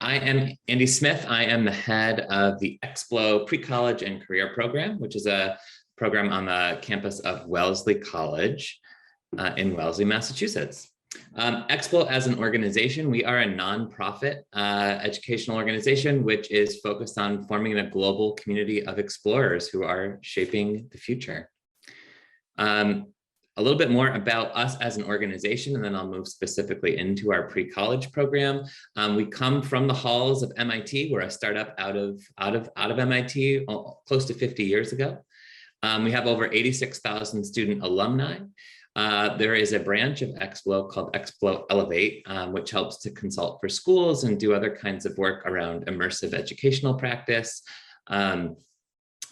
I am Andy Smith. I am the head of the Explo Pre-College and Career Program, which is a program on the campus of Wellesley College in Wellesley, Massachusetts. Explo as an organization, we are a nonprofit educational organization which is focused on forming a global community of explorers who are shaping the future. A little bit more about us as an organization, and then I'll move specifically into our pre-college program. We come from the halls of MIT. We're a startup out of MIT close to 50 years ago. We have over 86,000 student alumni. There is a branch of Explo called Explo Elevate, which helps to consult for schools and do other kinds of work around immersive educational practice.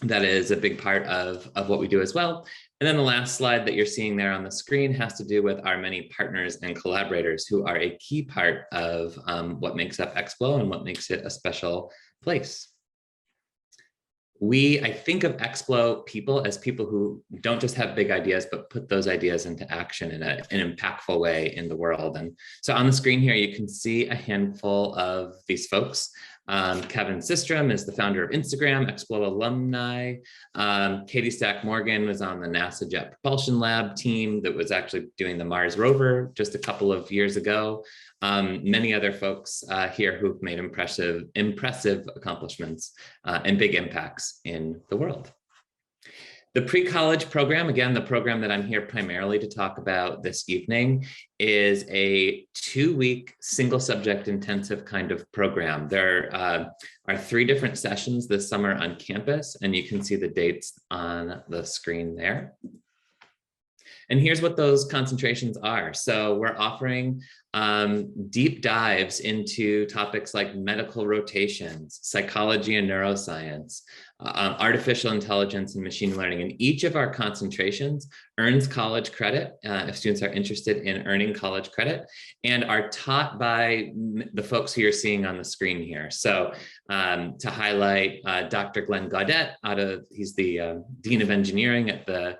That is a big part of what we do as well. And then the last slide that you're seeing there on the screen has to do with our many partners and collaborators who are a key part of what makes up Explo and what makes it a special place. I think of Explo people as people who don't just have big ideas, but put those ideas into action in an impactful way in the world. And so on the screen here, you can see a handful of these folks. Kevin Systrom is the founder of Instagram, Explo Alumni. Katie Stack Morgan was on the NASA Jet Propulsion Lab team that was actually doing the Mars rover just a couple of years ago. Many other folks here who've made impressive accomplishments and big impacts in the world. The pre-college program, again, the program that I'm here primarily to talk about this evening, is a 2-week single subject intensive kind of program. There are 3 different sessions this summer on campus, and you can see the dates on the screen there. And here's what those concentrations are. So we're offering deep dives into topics like medical rotations, psychology and neuroscience, artificial intelligence and machine learning. And each of our concentrations earns college credit if students are interested in earning college credit, and are taught by the folks who you're seeing on the screen here. So to highlight Dr. Glenn Gaudet, he's the Dean of Engineering at the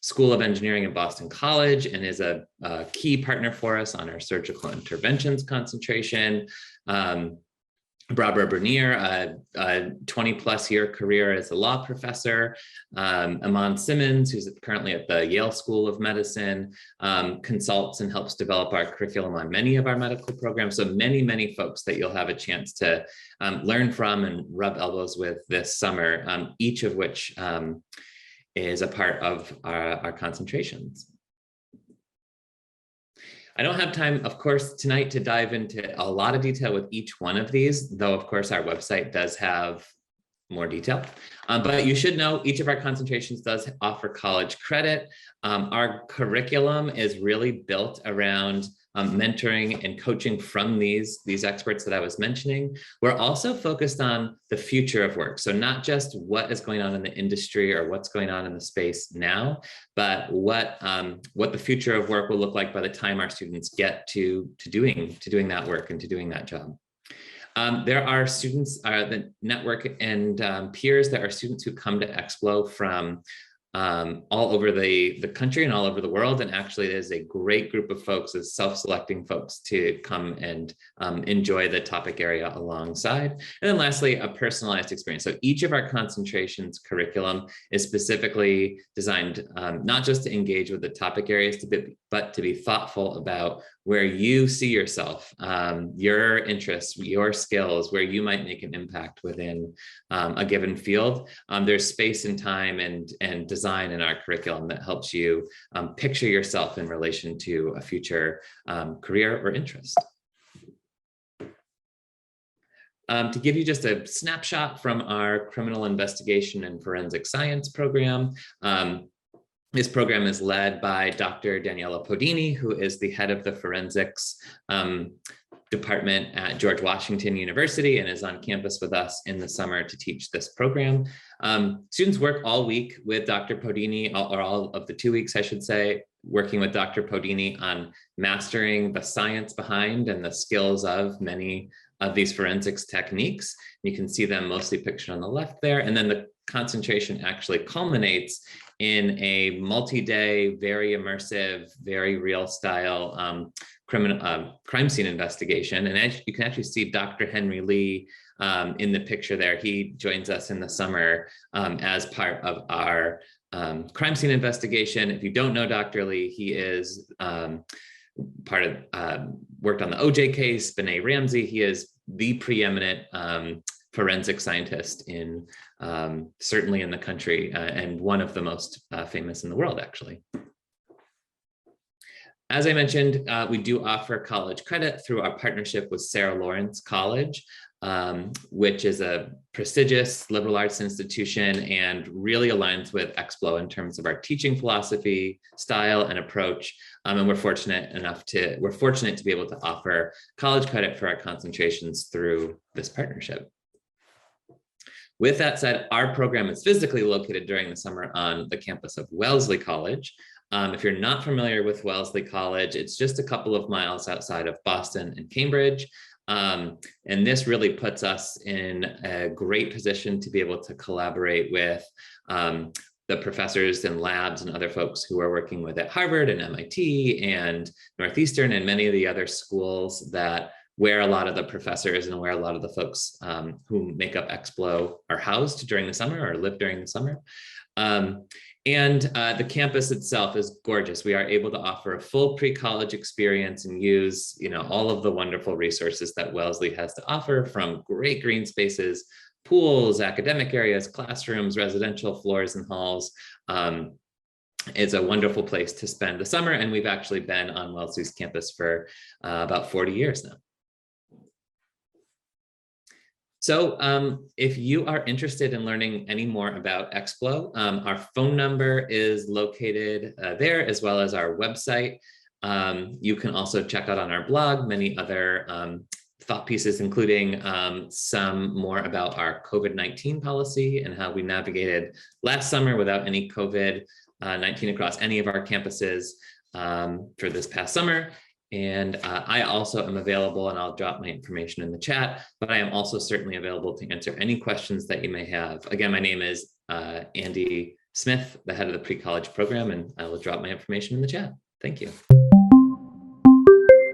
School of Engineering at Boston College, and is a key partner for us on our surgical interventions concentration. Barbara Bernier, a 20+ year career as a law professor. Amon Simmons, who's currently at the Yale School of Medicine, consults and helps develop our curriculum on many of our medical programs. So many folks that you'll have a chance to learn from and rub elbows with this summer, each of which is a part of our concentrations. I don't have time, of course, tonight to dive into a lot of detail with each one of these, though, of course, our website does have more detail. But you should know each of our concentrations does offer college credit. Our curriculum is really built around mentoring and coaching from these experts that I was mentioning. We're also focused on the future of work. So not just what is going on in the industry or what's going on in the space now, but what the future of work will look like by the time our students get to doing that work and to doing that job. There are students, the network and peers that are students who come to Explo from all over the country and all over the world. And actually there's a great group of folks, as self-selecting folks, to come and enjoy the topic area alongside. And then lastly, a personalized experience. So each of our concentrations curriculum is specifically designed not just to engage with the topic areas, but to be thoughtful about where you see yourself, your interests, your skills, where you might make an impact within a given field. There's space and time and design in our curriculum that helps you picture yourself in relation to a future career or interest. To give you just a snapshot from our criminal investigation and forensic science program, this program is led by Dr. Daniela Podini, who is the head of the forensics department at George Washington University and is on campus with us in the summer to teach this program. Students work all week with Dr. Podini, or all of the 2 weeks, I should say, working with Dr. Podini on mastering the science behind and the skills of many of these forensics techniques. You can see them mostly pictured on the left there. And then the concentration actually culminates in a multi-day, very immersive, very real style crime scene investigation. And as you can actually see Dr. Henry Lee in the picture there. He joins us in the summer as part of our crime scene investigation. If you don't know Dr. Lee, he is worked on the OJ case, Benet Ramsey. He is the preeminent forensic scientist in certainly in the country and one of the most famous in the world, actually. As I mentioned, we do offer college credit through our partnership with Sarah Lawrence College, which is a prestigious liberal arts institution and really aligns with Explo in terms of our teaching philosophy, style, and approach. And we're fortunate to be able to offer college credit for our concentrations through this partnership. With that said, our program is physically located during the summer on the campus of Wellesley College. If you're not familiar with Wellesley College, it's just a couple of miles outside of Boston and Cambridge. And this really puts us in a great position to be able to collaborate with the professors and labs and other folks who are working with at Harvard and MIT and Northeastern and many of the other schools that where a lot of the professors and where a lot of the folks who make up Explo are housed during the summer or live during the summer. And the campus itself is gorgeous. We are able to offer a full pre-college experience and use, all of the wonderful resources that Wellesley has to offer, from great green spaces, pools, academic areas, classrooms, residential floors and halls. It's a wonderful place to spend the summer. And we've actually been on Wellesley's campus for about 40 years now. So if you are interested in learning any more about Explo, our phone number is located there, as well as our website. You can also check out on our blog many other thought pieces, including some more about our COVID-19 policy and how we navigated last summer without any COVID-19 across any of our campuses for this past summer. And I also am available, and I'll drop my information in the chat, but I am also certainly available to answer any questions that you may have. Again, my name is Andy Smith, the head of the pre-college program, and I will drop my information in the chat. Thank you.